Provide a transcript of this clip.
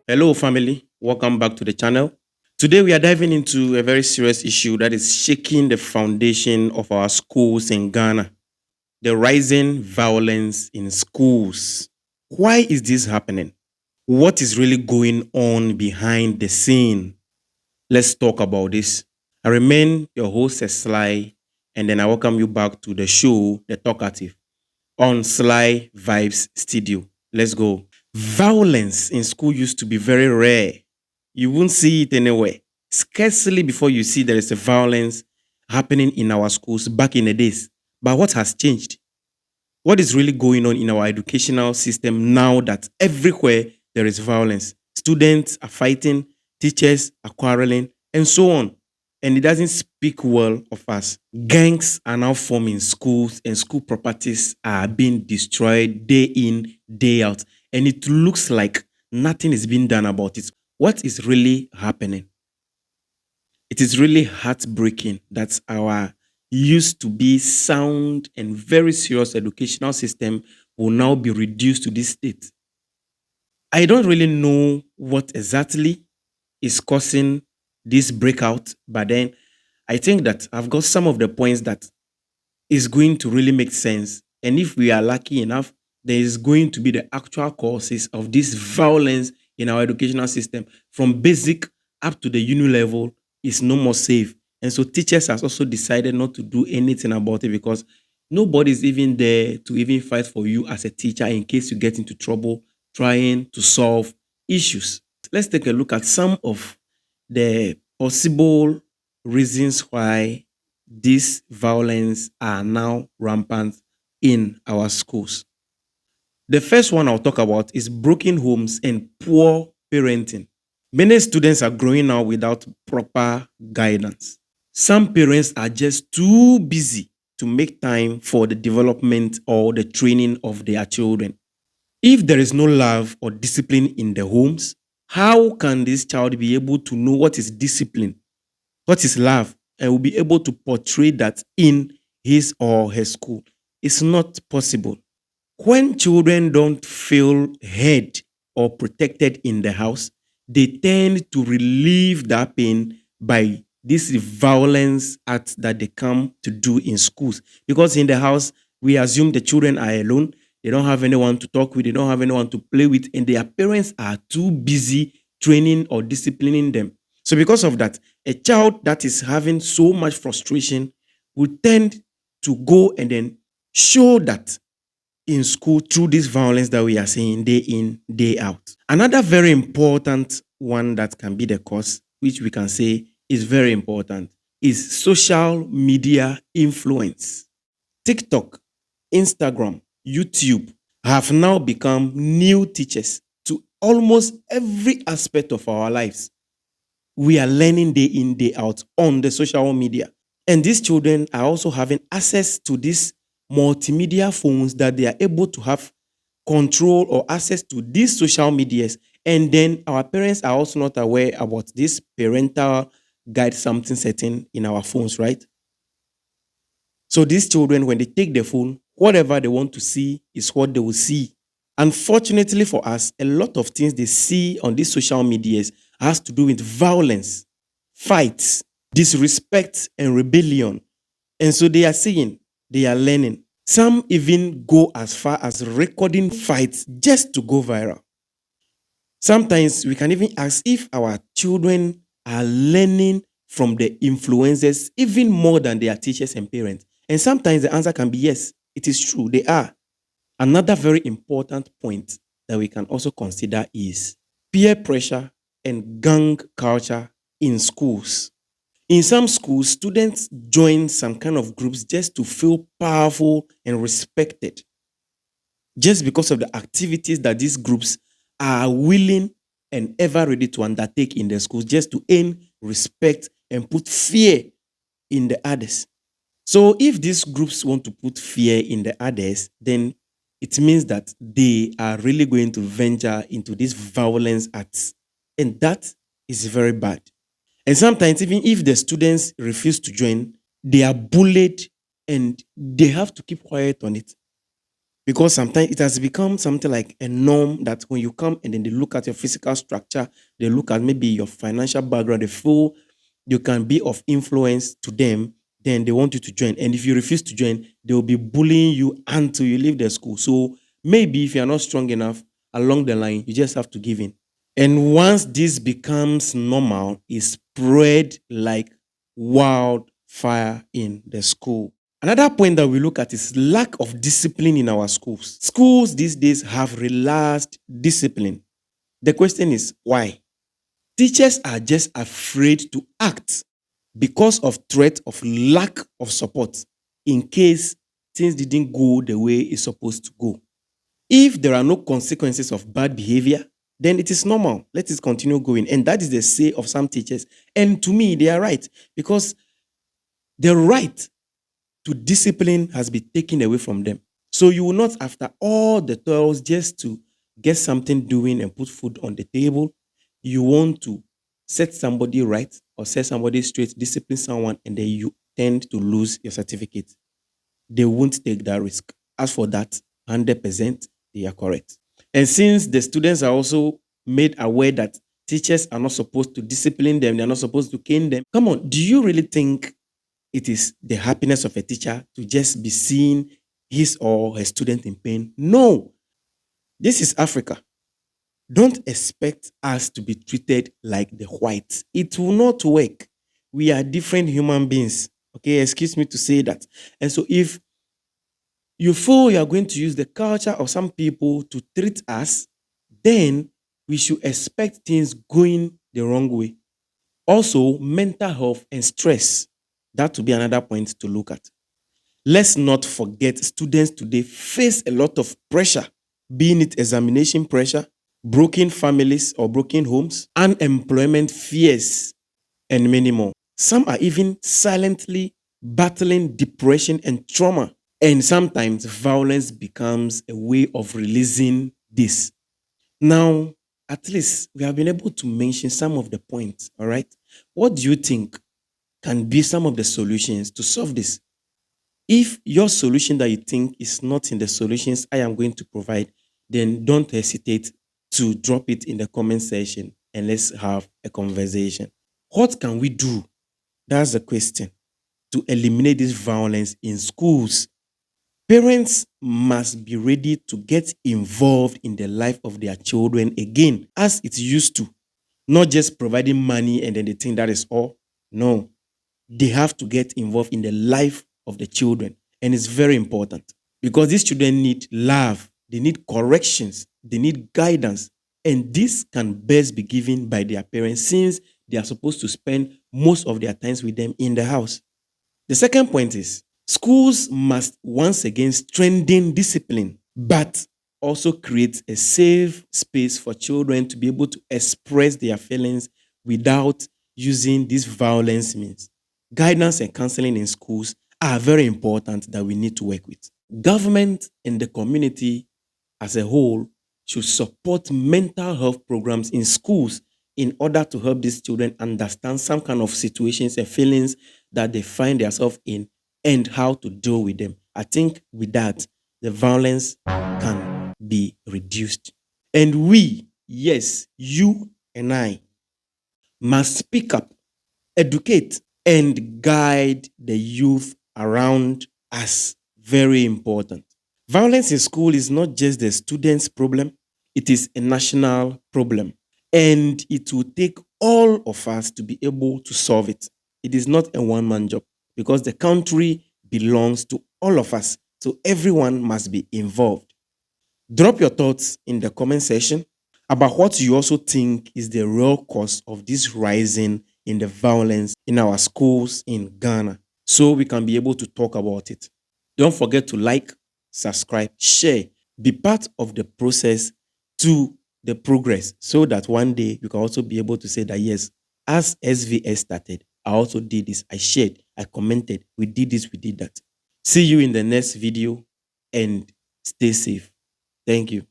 Hello, family. Welcome back to the channel. Today, we are diving into a very serious issue that is shaking the foundation of our schools in Ghana, the rising violence in schools. Why is this happening? What is really going on behind the scene? Let's talk about this. I remain your host, Sly, and then I welcome you back to the show, The Talkative, on Sly Vibes Studio. Let's go. Violence in school used to be very rare. You won't see it anywhere. Scarcely before you see there is a violence happening in our schools back in the days. But what has changed? What is really going on in our educational system now that everywhere there is violence? Students are fighting, teachers are quarreling, and so on. And it doesn't speak well of us. Gangs are now forming schools, and school properties are being destroyed day in, day out. And it looks like nothing is being done about it. What is really happening? It is really heartbreaking that our used to be sound and very serious educational system will now be reduced to this state. I don't really know what exactly is causing this breakout, but then I think that I've got some of the points that is going to really make sense. And if we are lucky enough, there is going to be the actual causes of this violence in our educational system from basic up to the uni level is no more safe. And so teachers has also decided not to do anything about it because nobody's even there to even fight for you as a teacher in case you get into trouble trying to solve issues. Let's take a look at some of the possible reasons why this violence are now rampant in our schools. The first one I'll talk about is broken homes and poor parenting. Many students are growing up without proper guidance. Some parents are just too busy to make time for the development or the training of their children. If there is no love or discipline in the homes, how can this child be able to know what is discipline, what is love, and will be able to portray that in his or her school? It's not possible. When children don't feel heard or protected in the house, they tend to relieve that pain by this violence acts that they come to do in schools. Because in the house, we assume the children are alone. They don't have anyone to talk with. They don't have anyone to play with. And their parents are too busy training or disciplining them. So because of that, a child that is having so much frustration will tend to go and then show that in school through this violence that we are seeing day in, day out. Another very important one that can be the cause, which we can say is very important, is social media influence. TikTok, Instagram, YouTube have now become new teachers to almost every aspect of our lives. We are learning day in, day out on the social media. And these children are also having access to these multimedia phones that they are able to have control or access to these social medias. And then our parents are also not aware about this parental guide something setting in our phones, right? So these children, when they take the phone, whatever they want to see is what they will see. Unfortunately for us, a lot of things they see on these social medias has to do with violence, fights, disrespect, and rebellion. And so they are seeing, they are learning. Some even go as far as recording fights just to go viral. Sometimes we can even ask if our children are learning from the influencers even more than their teachers and parents. And sometimes the answer can be yes, it is true, they are. Another very important point that we can also consider is peer pressure and gang culture in schools. In some schools, students join some kind of groups just to feel powerful and respected, just because of the activities that these groups are willing and ever ready to undertake in the schools, just to earn respect and put fear in the others. So if these groups want to put fear in the others, then it means that they are really going to venture into these violence acts. And that is very bad. And sometimes, even if the students refuse to join, they are bullied and they have to keep quiet on it. because sometimes it has become something like a norm that when you come and then they look at your physical structure, they look at maybe your financial background, they feel you can be of influence to them, then they want you to join. And if you refuse to join, they will be bullying you until you leave the school. So maybe if you are not strong enough along the line, you just have to give in. And once this becomes normal, it spread like wildfire in the school. Another point that we look at is lack of discipline in our schools. Schools these days have relaxed discipline. The question is why? Teachers are just afraid to act because of threat of lack of support in case things didn't go the way it's supposed to go. If there are no consequences of bad behavior, then it is normal. Let us continue going. And that is the say of some teachers. And to me, they are right because the right to discipline has been taken away from them. So you will not, after all the toils just to get something doing and put food on the table, you want to set somebody right or set somebody straight, discipline someone, and then you tend to lose your certificate. They won't take that risk. As for that, 100% they are correct. And since the students are also made aware that teachers are not supposed to discipline them, they're not supposed to cane them. Come on, do you really think it is the happiness of a teacher to just be seeing his or her student in pain? No, this is Africa. Don't expect us to be treated like the whites. It will not work. We are different human beings. Okay, excuse me to say that. And so if you feel you are going to use the culture of some people to treat us, then we should expect things going the wrong way. Also, mental health and stress. That will be another point to look at. Let's not forget students today face a lot of pressure, being it examination pressure, broken families or broken homes, unemployment fears, and many more. Some are even silently battling depression and trauma. And sometimes violence becomes a way of releasing this. Now, at least we have been able to mention some of the points, all right? What do you think can be some of the solutions to solve this? If your solution that you think is not in the solutions I am going to provide, then don't hesitate to drop it in the comment section and let's have a conversation. What can we do? That's the question to eliminate this violence in schools. Parents must be ready to get involved in the life of their children again, as it used to. Not just providing money and then they think that is all. No, they have to get involved in the life of the children. And it's very important because these children need love, they need corrections, they need guidance. And this can best be given by their parents since they are supposed to spend most of their times with them in the house. The second point is schools must once again strengthen discipline, but also create a safe space for children to be able to express their feelings without using these violence means. Guidance and counseling in schools are very important that we need to work with. Government and the community as a whole should support mental health programs in schools in order to help these children understand some kind of situations and feelings that they find themselves in and how to deal with them. I think with that, the violence can be reduced. And we, yes, you and I, must speak up, educate, and guide the youth around us. Very important. Violence in school is not just the students' problem, it is a national problem. And it will take all of us to be able to solve it. It is not a one man job because the country belongs to all of us. So everyone must be involved. Drop your thoughts in the comment section about what you also think is the real cause of this rising in the violence in our schools in Ghana so we can be able to talk about it. Don't forget to like, subscribe, share, be part of the process to the progress so that one day you can also be able to say that yes, as SVS started, I also did this, I shared, I commented, we did this, we did that. See you in the next video and stay safe. Thank you.